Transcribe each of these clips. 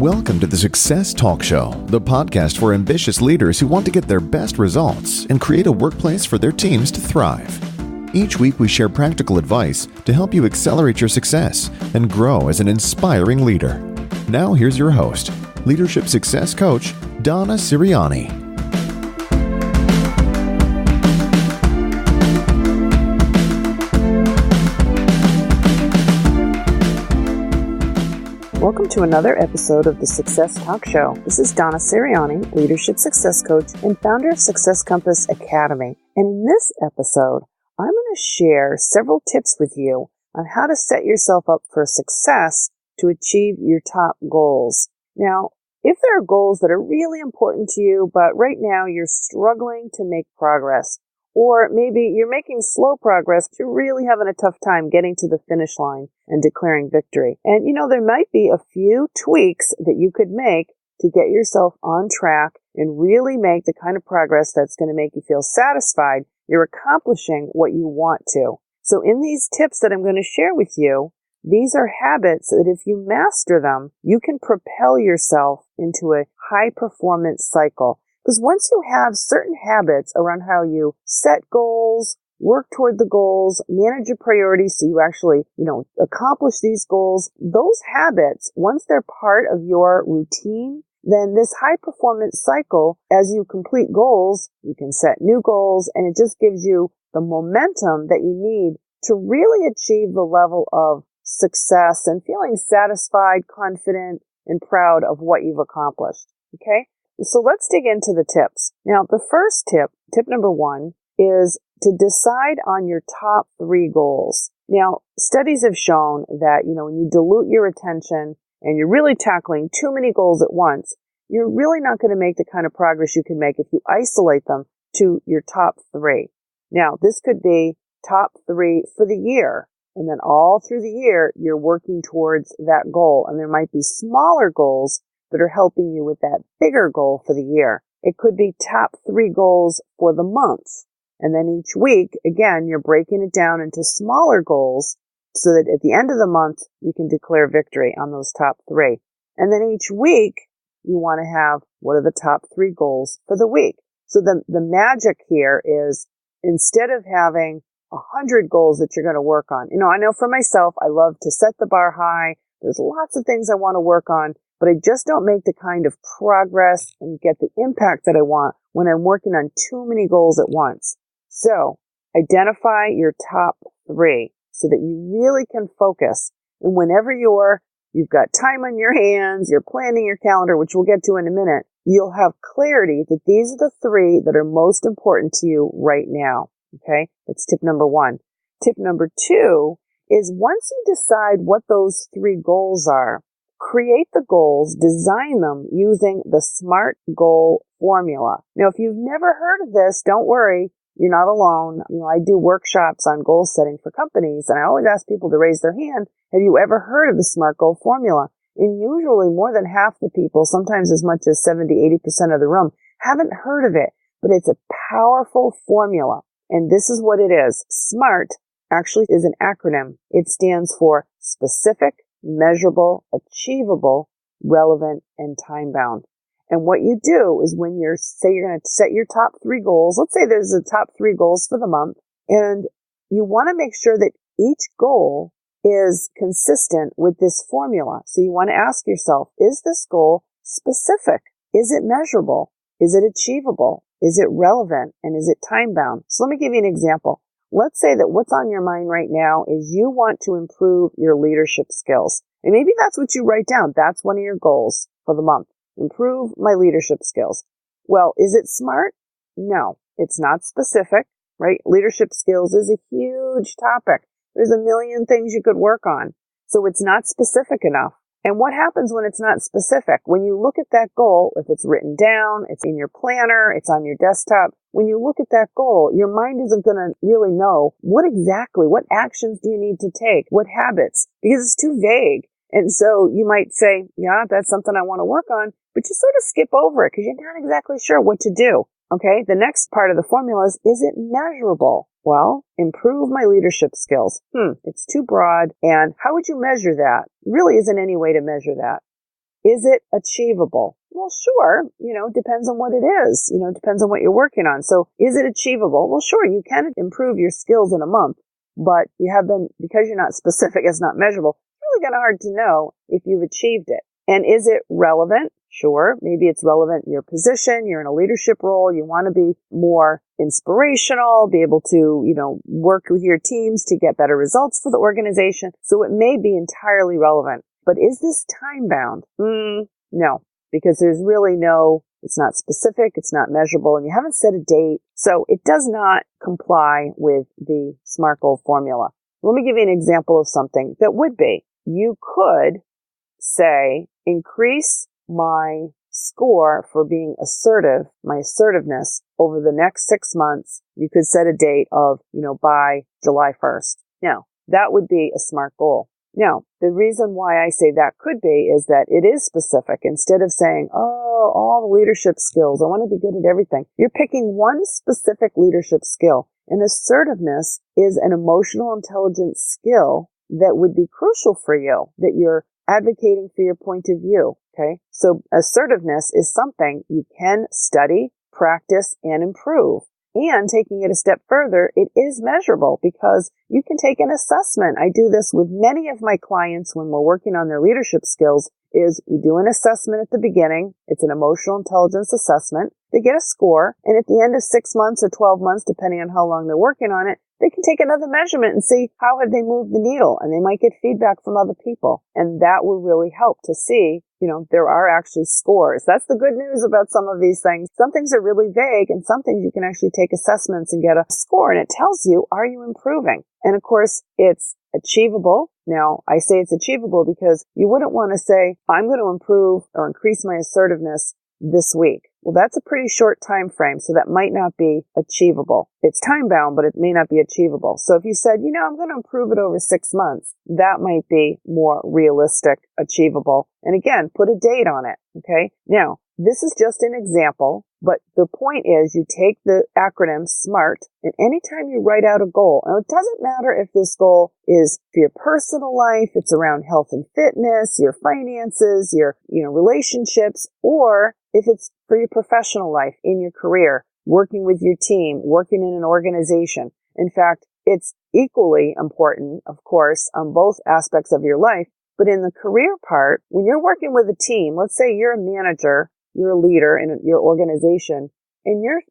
Welcome to the Success Talk Show, the podcast for ambitious leaders who want to get their best results and create a workplace for their teams to thrive. Each week, we share practical advice to help you accelerate your success and grow as an inspiring leader. Now, here's your host, Leadership Success Coach, Donna Siriani. Welcome to another episode of the Success Talk Show. This is Donna Siriani, Leadership Success Coach and founder of Success Compass Academy. And in this episode, I'm going to share several tips with you on how to set yourself up for success to achieve your top goals. Now, if there are goals that are really important to you, but right now you're struggling to make progress, or maybe you're making slow progress, but you're really having a tough time getting to the finish line and declaring victory. And there might be a few tweaks that you could make to get yourself on track and really make the kind of progress that's going to make you feel satisfied you're accomplishing what you want to. So in these tips that I'm going to share with you, these are habits that if you master them, you can propel yourself into a high performance cycle. Because once you have certain habits around how you set goals, work toward the goals, manage your priorities so you actually, accomplish these goals, those habits, once they're part of your routine, then this high performance cycle, as you complete goals, you can set new goals, and it just gives you the momentum that you need to really achieve the level of success and feeling satisfied, confident, and proud of what you've accomplished. Okay? So let's dig into the tips. Now, the first tip number one, is to decide on your top 3 goals. Now, studies have shown that, when you dilute your attention and you're really tackling too many goals at once, you're really not going to make the kind of progress you can make if you isolate them to your top 3. Now, this could be top 3 for the year, and then all through the year, you're working towards that goal. And there might be smaller goals that are helping you with that bigger goal for the year. It could be top 3 goals for the month. And then each week, again, you're breaking it down into smaller goals so that at the end of the month, you can declare victory on those top 3. And then each week, you want to have what are the top 3 goals for the week. So the magic here is instead of having 100 goals that you're going to work on, I know for myself, I love to set the bar high. There's lots of things I want to work on, but I just don't make the kind of progress and get the impact that I want when I'm working on too many goals at once. So identify your top 3 so that you really can focus. And whenever you've got time on your hands, you're planning your calendar, which we'll get to in a minute, you'll have clarity that these are the 3 that are most important to you right now. Okay? That's tip number 1. Tip number 2 is once you decide what those 3 goals are, create the goals, design them using the SMART goal formula. Now, if you've never heard of this, don't worry. You're not alone. I do workshops on goal setting for companies, and I always ask people to raise their hand. Have you ever heard of the SMART goal formula? And usually more than half the people, sometimes as much as 70-80% of the room, haven't heard of it. But it's a powerful formula. And this is what it is. SMART actually is an acronym. It stands for specific, measurable, achievable, relevant, and time-bound. And what you do is when you're going to set your top 3 goals, let's say there's the top 3 goals for the month, and you want to make sure that each goal is consistent with this formula. So you want to ask yourself, is this goal specific? Is it measurable? Is it achievable? Is it relevant? And is it time-bound? So let me give you an example. Let's say that what's on your mind right now is you want to improve your leadership skills. And maybe that's what you write down. That's one of your goals for the month. Improve my leadership skills. Well, is it SMART? No, it's not specific, right? Leadership skills is a huge topic. There's a million things you could work on. So it's not specific enough. And what happens when it's not specific? When you look at that goal, if it's written down, it's in your planner, it's on your desktop, when you look at that goal, your mind isn't going to really know what actions do you need to take, what habits, because it's too vague. And so you might say, yeah, that's something I want to work on, but you sort of skip over it because you're not exactly sure what to do. Okay, the next part of the formula is it measurable? Well, improve my leadership skills. It's too broad. And how would you measure that? Really isn't any way to measure that. Is it achievable? Well, sure. Depends on what it is. Depends on what you're working on. So is it achievable? Well, sure, you can improve your skills in a month, but because you're not specific, it's not measurable. It's really kind of hard to know if you've achieved it. And is it relevant? Sure. Maybe it's relevant in your position. You're in a leadership role. You want to be more inspirational, be able to, work with your teams to get better results for the organization. So it may be entirely relevant. But is this time bound? No, because there's really it's not specific, it's not measurable, and you haven't set a date. So it does not comply with the SMART goal formula. Let me give you an example of something that would be. You could say, increase my score for being assertive, my assertiveness over the next 6 months. You could set a date of, by July 1st. Now, that would be a SMART goal. Now, the reason why I say that could be is that it is specific. Instead of saying, all the leadership skills, I want to be good at everything. You're picking one specific leadership skill. And assertiveness is an emotional intelligence skill that would be crucial for you, that you're advocating for your point of view. Okay. So assertiveness is something you can study, practice, and improve. And taking it a step further, it is measurable because you can take an assessment. I do this with many of my clients when we're working on their leadership skills, is we do an assessment at the beginning. It's an emotional intelligence assessment. They get a score, and at the end of 6 months or 12 months, depending on how long they're working on it, they can take another measurement and see how have they moved the needle, and they might get feedback from other people. And that will really help to see, there are actually scores. That's the good news about some of these things. Some things are really vague, and some things you can actually take assessments and get a score, and it tells you, are you improving? And of course, it's achievable. Now, I say it's achievable because you wouldn't want to say, I'm going to improve or increase my assertiveness this week. Well, that's a pretty short time frame, so that might not be achievable. It's time bound, but it may not be achievable. So if you said, I'm going to improve it over 6 months, that might be more realistic, achievable. And again, put a date on it. Okay. Now, this is just an example, but the point is you take the acronym SMART, and anytime you write out a goal, now it doesn't matter if this goal is for your personal life, it's around health and fitness, your finances, your, relationships, or if it's for your professional life, in your career, working with your team, working in an organization. In fact, it's equally important, of course, on both aspects of your life. But in the career part, when you're working with a team, let's say you're a manager, you're a leader in your organization, and you're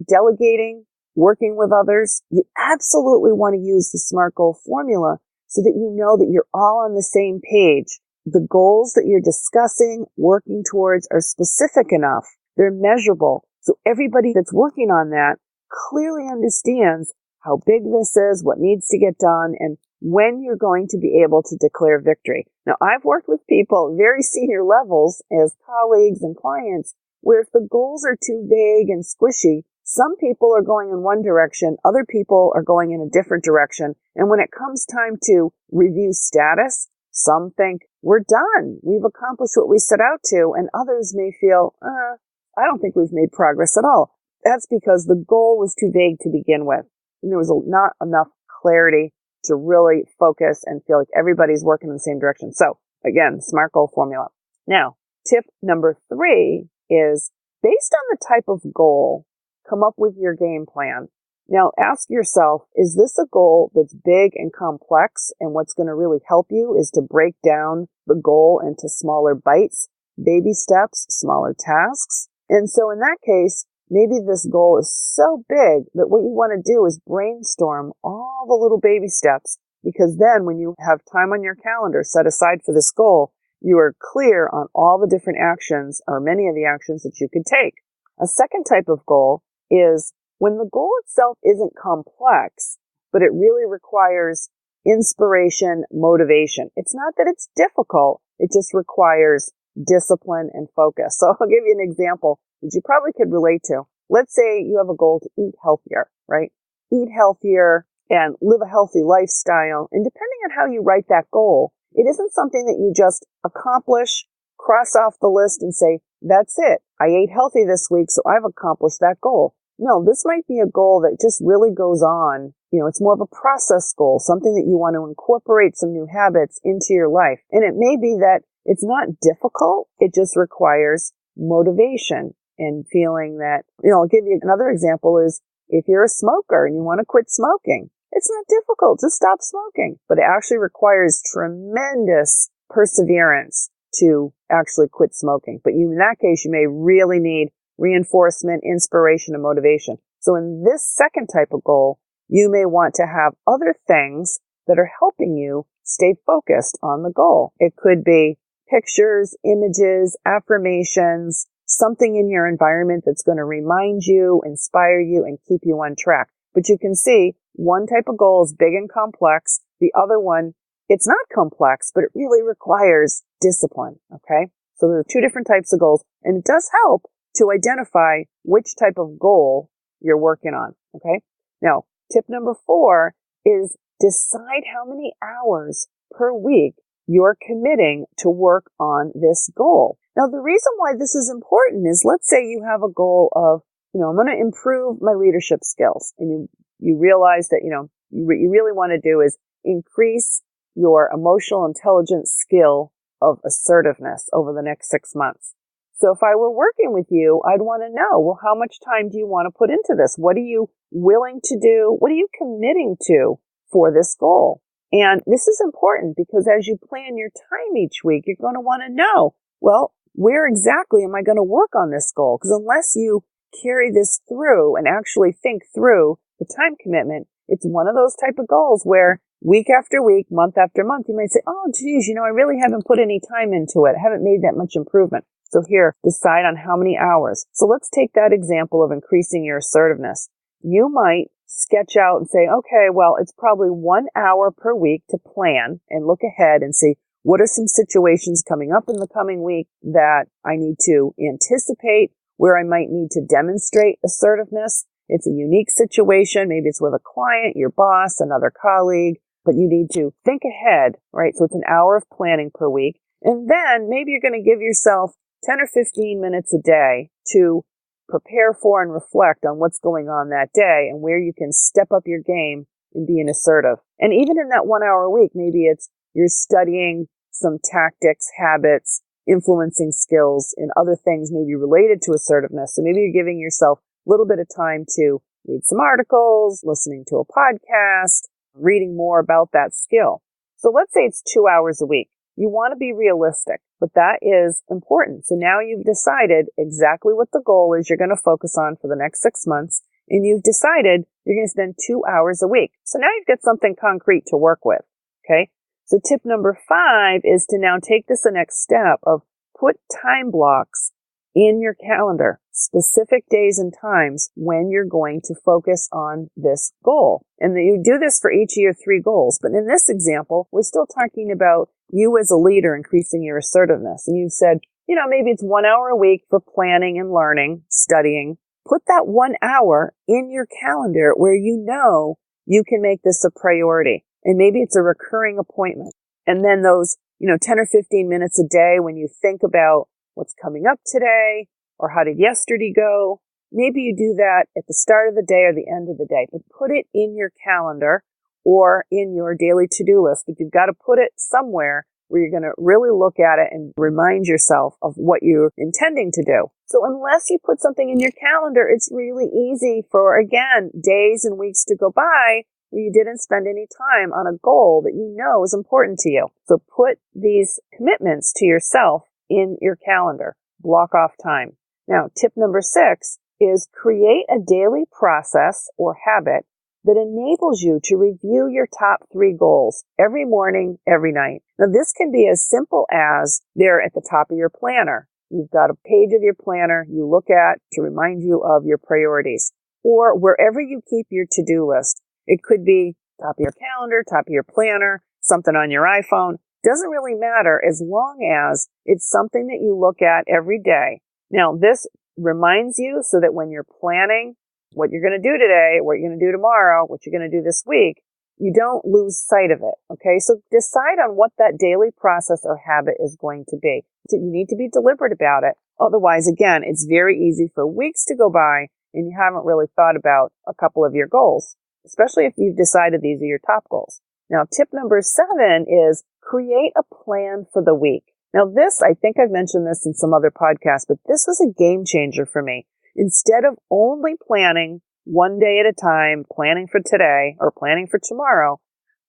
delegating, working with others, you absolutely want to use the SMART goal formula so that you know that you're all on the same page. The goals that you're discussing, working towards, are specific enough. They're measurable. So everybody that's working on that clearly understands how big this is, what needs to get done, and when you're going to be able to declare victory. Now, I've worked with people at very senior levels as colleagues and clients where if the goals are too vague and squishy, some people are going in one direction, other people are going in a different direction. And when it comes time to review status, some think, we're done. We've accomplished what we set out to. And others may feel, I don't think we've made progress at all. That's because the goal was too vague to begin with. And there was not enough clarity to really focus and feel like everybody's working in the same direction. So again, SMART goal formula. Now, tip number 3 is based on the type of goal, come up with your game plan. Now, ask yourself, is this a goal that's big and complex? And what's going to really help you is to break down the goal into smaller bites, baby steps, smaller tasks. And so in that case, maybe this goal is so big that what you want to do is brainstorm all the little baby steps, because then when you have time on your calendar set aside for this goal, you are clear on all the different actions or many of the actions that you could take. A second type of goal is when the goal itself isn't complex, but it really requires inspiration, motivation. It's not that it's difficult, it just requires discipline and focus. So I'll give you an example that you probably could relate to. Let's say you have a goal to eat healthier, right? Eat healthier and live a healthy lifestyle. And depending on how you write that goal, it isn't something that you just accomplish, cross off the list and say, that's it. I ate healthy this week, so I've accomplished that goal. No, this might be a goal that just really goes on. It's more of a process goal, something that you want to incorporate some new habits into your life. And it may be that It's not difficult. It just requires motivation and feeling that, I'll give you another example is if you're a smoker and you want to quit smoking, it's not difficult to stop smoking, but it actually requires tremendous perseverance to actually quit smoking. But in that case, you may really need reinforcement, inspiration, and motivation. So in this second type of goal, you may want to have other things that are helping you stay focused on the goal. It could be pictures, images, affirmations, something in your environment that's going to remind you, inspire you, and keep you on track. But you can see one type of goal is big and complex. The other one, it's not complex, but it really requires discipline. Okay. So there are two different types of goals, and it does help to identify which type of goal you're working on. Okay. Now, tip number 4 is decide how many hours per week you're committing to work on this goal. Now, the reason why this is important is, let's say you have a goal of, I'm going to improve my leadership skills, and you realize that, what you really want to do is increase your emotional intelligence skill of assertiveness over the next 6 months. So if I were working with you, I'd want to know, well, how much time do you want to put into this? What are you willing to do? What are you committing to for this goal? And this is important because as you plan your time each week, you're going to want to know, well, where exactly am I going to work on this goal? Because unless you carry this through and actually think through the time commitment, it's one of those type of goals where week after week, month after month, you might say, oh, geez, I really haven't put any time into it. I haven't made that much improvement. So here, decide on how many hours. So let's take that example of increasing your assertiveness. You might sketch out and say, okay, well, it's probably 1 hour per week to plan and look ahead and see what are some situations coming up in the coming week that I need to anticipate, where I might need to demonstrate assertiveness. It's a unique situation. Maybe it's with a client, your boss, another colleague, but you need to think ahead, right? So it's an hour of planning per week. And then maybe you're going to give yourself 10 or 15 minutes a day to prepare for and reflect on what's going on that day and where you can step up your game in being assertive. And even in that 1 hour a week, maybe it's you're studying some tactics, habits, influencing skills, and other things maybe related to assertiveness. So maybe you're giving yourself a little bit of time to read some articles, listening to a podcast, reading more about that skill. So let's say it's 2 hours a week. You want to be realistic, but that is important. So now you've decided exactly what the goal is you're going to focus on for the next 6 months, and you've decided you're going to spend 2 hours a week. So now you've got something concrete to work with, okay? So tip number 5 is to now take this the next step of put time blocks in your calendar, specific days and times when you're going to focus on this goal. And you do this for each of your 3 goals. But in this example, we're still talking about you as a leader increasing your assertiveness. And you've said, maybe it's 1 hour a week for planning and learning, studying. Put that 1 hour in your calendar where you know you can make this a priority. And maybe it's a recurring appointment. And then those, 10 or 15 minutes a day when you think about what's coming up today or how did yesterday go, maybe you do that at the start of the day or the end of the day. But put it in your calendar or in your daily to-do list. But you've got to put it somewhere where you're going to really look at it and remind yourself of what you're intending to do. So unless you put something in your calendar, it's really easy for, again, days and weeks to go by where you didn't spend any time on a goal that you know is important to you. So put these commitments to yourself in your calendar. Block off time. Now, tip number 6 is create a daily process or habit that enables you to review your top 3 goals every morning, every night. Now, this can be as simple as there at the top of your planner. You've got a page of your planner you look at to remind you of your priorities, or wherever you keep your to-do list. It could be top of your calendar, top of your planner, something on your iPhone. Doesn't really matter as long as it's something that you look at every day. Now, this reminds you so that when you're planning what you're going to do today, what you're going to do tomorrow, what you're going to do this week, you don't lose sight of it, okay? So decide on what that daily process or habit is going to be. So you need to be deliberate about it. Otherwise, again, it's very easy for weeks to go by and you haven't really thought about a couple of your goals, especially if you've decided these are your top goals. Now, tip number 7 is create a plan for the week. Now this, I think I've mentioned this in some other podcasts, but this was a game changer for me. Instead of only planning one day at a time, planning for today or planning for tomorrow,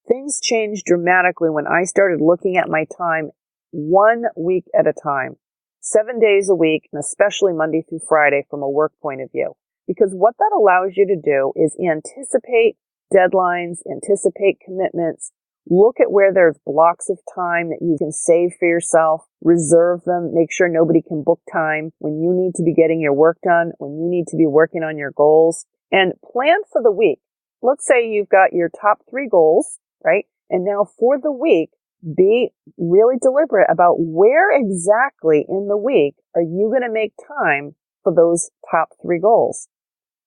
things changed dramatically when I started looking at my time 1 week at a time, 7 days a week, and especially Monday through Friday from a work point of view. Because what that allows you to do is anticipate deadlines, anticipate commitments, look at where there's blocks of time that you can save for yourself, reserve them, make sure nobody can book time when you need to be getting your work done, when you need to be working on your goals, and plan for the week. Let's say you've got your top 3 goals, right? And now for the week, be really deliberate about where exactly in the week are you going to make time for those top 3 goals.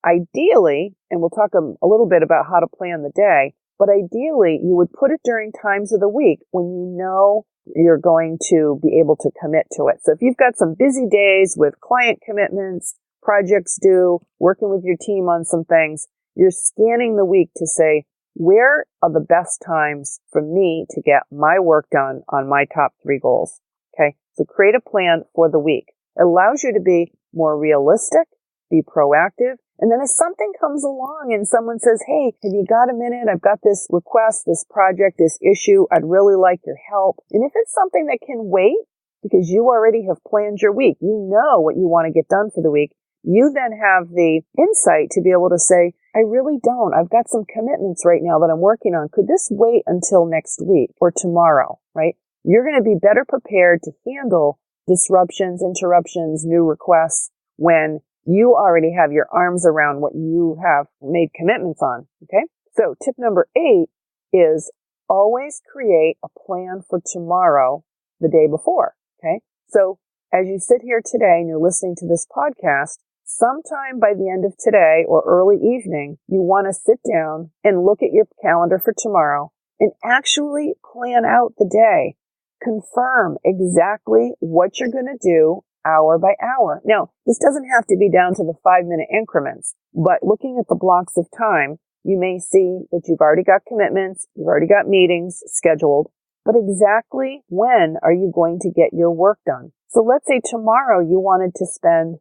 Ideally, and we'll talk a little bit about how to plan the day, but ideally you would put it during times of the week when you know you're going to be able to commit to it. So if you've got some busy days with client commitments, projects due, working with your team on some things, you're scanning the week to say, where are the best times for me to get my work done on my top 3 goals? Okay, so create a plan for the week. It allows you to be more realistic, be proactive, and then if something comes along and someone says, hey, have you got a minute? I've got this request, this project, this issue. I'd really like your help. And if it's something that can wait because you already have planned your week, you know what you want to get done for the week, you then have the insight to be able to say, I really don't. I've got some commitments right now that I'm working on. Could this wait until next week or tomorrow, right? You're going to be better prepared to handle disruptions, interruptions, new requests when you already have your arms around what you have made commitments on, okay? So tip number 8 is always create a plan for tomorrow the day before, okay? So as you sit here today and you're listening to this podcast, sometime by the end of today or early evening, you want to sit down and look at your calendar for tomorrow and actually plan out the day. Confirm exactly what you're going to do hour by hour. Now, this doesn't have to be down to the 5-minute increments, but looking at the blocks of time, you may see that you've already got commitments, you've already got meetings scheduled, but exactly when are you going to get your work done? So let's say tomorrow you wanted to spend,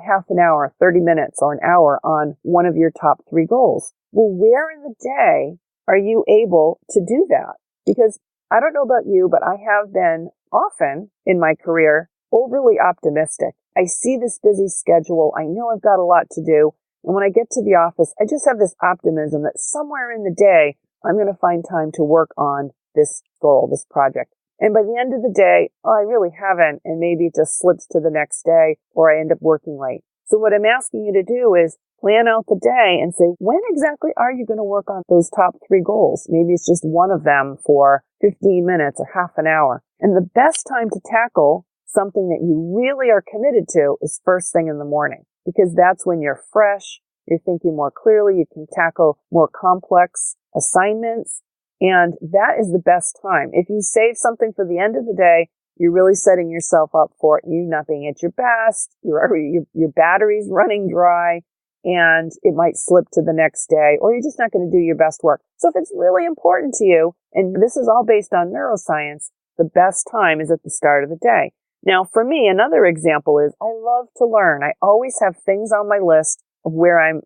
half an hour, 30 minutes or an hour on one of your top 3 goals. Well, where in the day are you able to do that? Because I don't know about you, but I have been often in my career overly optimistic. I see this busy schedule. I know I've got a lot to do. And when I get to the office, I just have this optimism that somewhere in the day, I'm going to find time to work on this goal, this project. And by the end of the day, I really haven't. And maybe it just slips to the next day or I end up working late. So what I'm asking you to do is plan out the day and say, when exactly are you going to work on those top 3 goals? Maybe it's just one of them for 15 minutes or half an hour. And the best time to tackle something that you really are committed to is first thing in the morning, because that's when you're fresh, you're thinking more clearly, you can tackle more complex assignments, and that is the best time. If you save something for the end of the day, you're really setting yourself up for it. You not being at your best, your battery's running dry, and it might slip to the next day, or you're just not going to do your best work. So if it's really important to you, and this is all based on neuroscience, the best time is at the start of the day. Now, for me, another example is I love to learn. I always have things on my list of where I'm,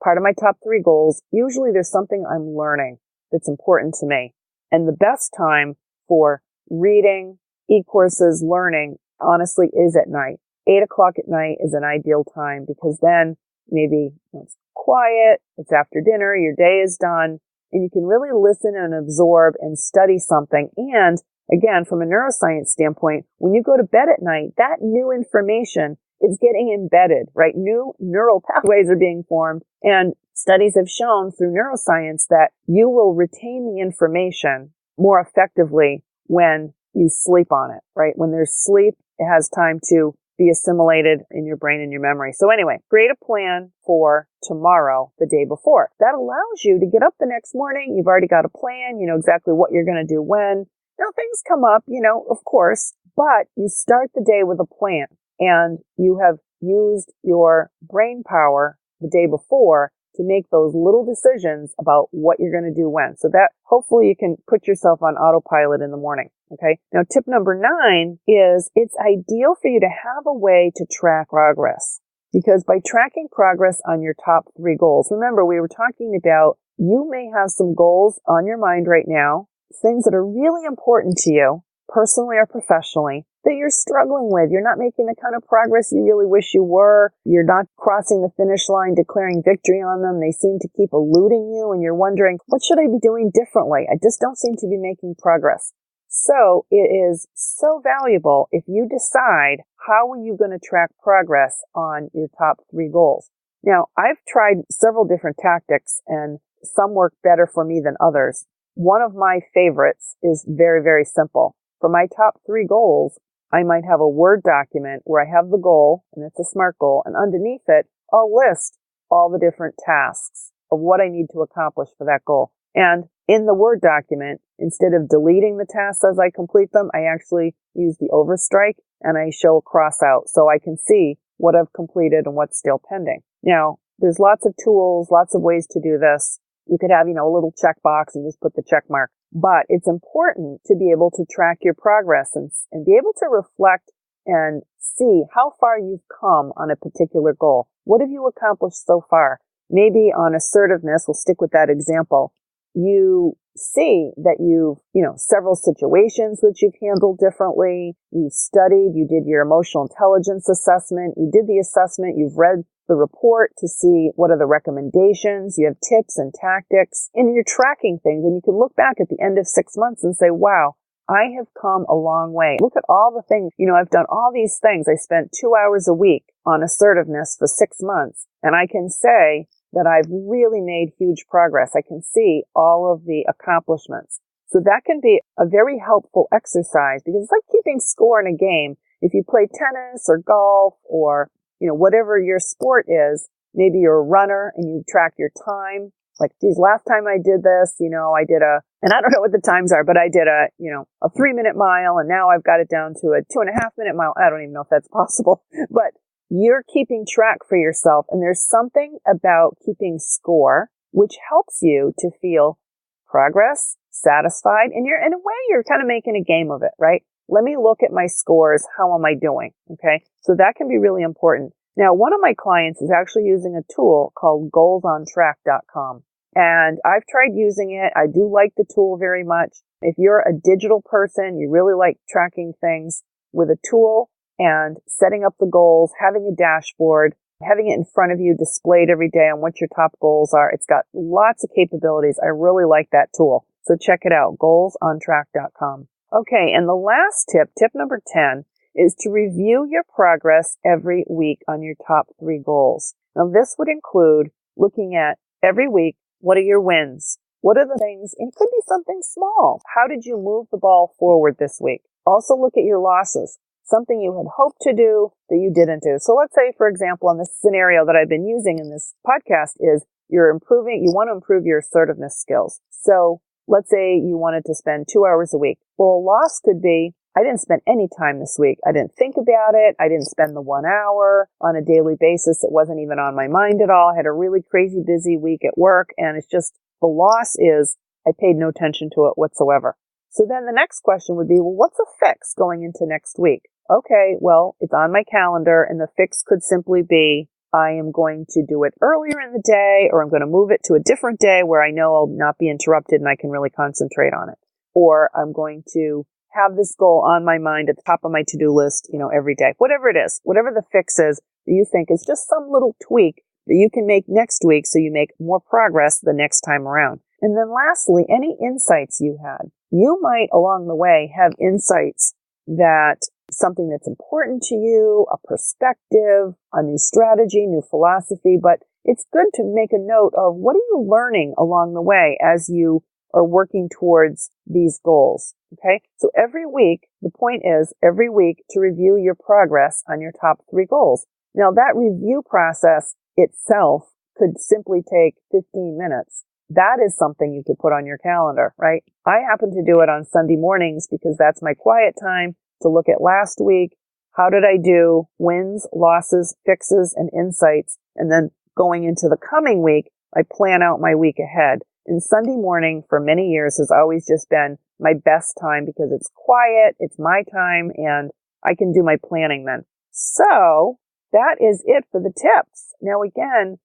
part of my top 3 goals. Usually there's something I'm learning that's important to me. And the best time for reading, e-courses, learning, honestly, is at night. 8 o'clock at night is an ideal time because then maybe it's quiet, it's after dinner, your day is done, and you can really listen and absorb and study something. And again, from a neuroscience standpoint, when you go to bed at night, that new information is getting embedded, right? New neural pathways are being formed. And studies have shown through neuroscience that you will retain the information more effectively when you sleep on it, right? When there's sleep, it has time to be assimilated in your brain and your memory. So anyway, create a plan for tomorrow, the day before. That allows you to get up the next morning. You've already got a plan. You know exactly what you're going to do when. Now, things come up, of course, but you start the day with a plan and you have used your brain power the day before to make those little decisions about what you're going to do when. So that hopefully you can put yourself on autopilot in the morning. Okay. Now, tip number 9 is it's ideal for you to have a way to track progress, because by tracking progress on your top 3 goals, remember we were talking about you may have some goals on your mind right now, things that are really important to you, personally or professionally, that you're struggling with. You're not making the kind of progress you really wish you were. You're not crossing the finish line, declaring victory on them. They seem to keep eluding you, and you're wondering, what should I be doing differently? I just don't seem to be making progress. So it is so valuable if you decide how are you going to track progress on your top 3 goals. Now, I've tried several different tactics, and some work better for me than others. One of my favorites is very, very simple. For my top 3 goals, I might have a Word document where I have the goal, and it's a SMART goal, and underneath it, I'll list all the different tasks of what I need to accomplish for that goal. And in the Word document, instead of deleting the tasks as I complete them, I actually use the overstrike and I show a cross out so I can see what I've completed and what's still pending. Now, there's lots of tools, lots of ways to do this. You could have, a little checkbox and just put the check mark. But it's important to be able to track your progress and be able to reflect and see how far you've come on a particular goal. What have you accomplished so far? Maybe on assertiveness, we'll stick with that example. You see that you've, several situations which you've handled differently. You've studied, you did your emotional intelligence assessment, you did the assessment, you've read the report to see what are the recommendations, you have tips and tactics, and you're tracking things, and you can look back at the end of 6 months and say, wow, I have come a long way. Look at all the things, I've done all these things. I spent 2 hours a week on assertiveness for 6 months, and I can say that I've really made huge progress. I can see all of the accomplishments. So that can be a very helpful exercise, because it's like keeping score in a game. If you play tennis or golf or whatever your sport is, maybe you're a runner and you track your time. Like, geez, last time I did this, I did and I don't know what the times are, but I did a 3-minute mile, and now I've got it down to a 2.5-minute mile. I don't even know if that's possible, but you're keeping track for yourself. And there's something about keeping score, which helps you to feel progress, satisfied, and in a way, you're kind of making a game of it, right? Let me look at my scores. How am I doing? Okay. So that can be really important. Now, one of my clients is actually using a tool called goalsontrack.com. And I've tried using it. I do like the tool very much. If you're a digital person, you really like tracking things with a tool and setting up the goals, having a dashboard, having it in front of you displayed every day on what your top goals are. It's got lots of capabilities. I really like that tool. So check it out, goalsontrack.com. Okay, and the last tip number 10, is to review your progress every week on your top 3 goals. Now, this would include looking at every week, what are your wins? What are the things? It could be something small. How did you move the ball forward this week? Also look at your losses, something you had hoped to do that you didn't do. So let's say, for example, in this scenario that I've been using in this podcast is you want to improve your assertiveness skills. So let's say you wanted to spend 2 hours a week. Well, a loss could be, I didn't spend any time this week. I didn't think about it. I didn't spend the 1 hour on a daily basis. It wasn't even on my mind at all. I had a really crazy busy week at work, and it's just, the loss is I paid no attention to it whatsoever. So then the next question would be, well, what's a fix going into next week? Okay, well, it's on my calendar, and the fix could simply be, I am going to do it earlier in the day, or I'm going to move it to a different day where I know I'll not be interrupted and I can really concentrate on it. Or I'm going to have this goal on my mind at the top of my to-do list, every day. Whatever it is, whatever the fix is that you think is just some little tweak that you can make next week so you make more progress the next time around. And then lastly, any insights you had. You might along the way have insights that something that's important to you, a perspective, a new strategy, new philosophy, but it's good to make a note of what are you learning along the way as you are working towards these goals. Okay. So every week, the point is every week to review your progress on your top 3 goals. Now that review process itself could simply take 15 minutes. That is something you could put on your calendar, right? I happen to do it on Sunday mornings because that's my quiet time to look at last week. How did I do? Wins, losses, fixes, and insights. And then going into the coming week, I plan out my week ahead. And Sunday morning for many years has always just been my best time because it's quiet, it's my time, and I can do my planning then. So that is it for the tips. Now again,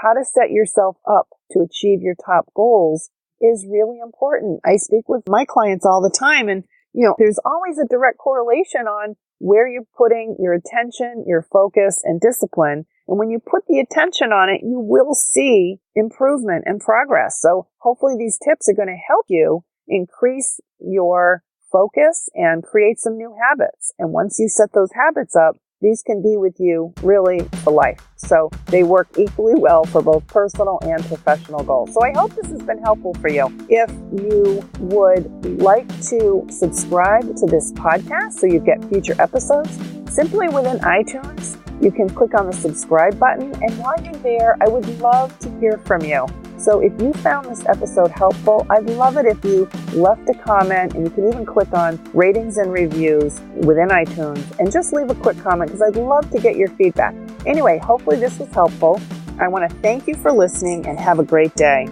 how to set yourself up to achieve your top goals is really important. I speak with my clients all the time, and there's always a direct correlation on where you're putting your attention, your focus, and discipline. And when you put the attention on it, you will see improvement and progress. So hopefully these tips are going to help you increase your focus and create some new habits. And once you set those habits up, these can be with you really for life. So they work equally well for both personal and professional goals. So I hope this has been helpful for you. If you would like to subscribe to this podcast so you get future episodes, simply within iTunes, you can click on the subscribe button. And while you're there, I would love to hear from you. So if you found this episode helpful, I'd love it if you left a comment, and you can even click on ratings and reviews within iTunes and just leave a quick comment because I'd love to get your feedback. Anyway, hopefully this was helpful. I want to thank you for listening and have a great day.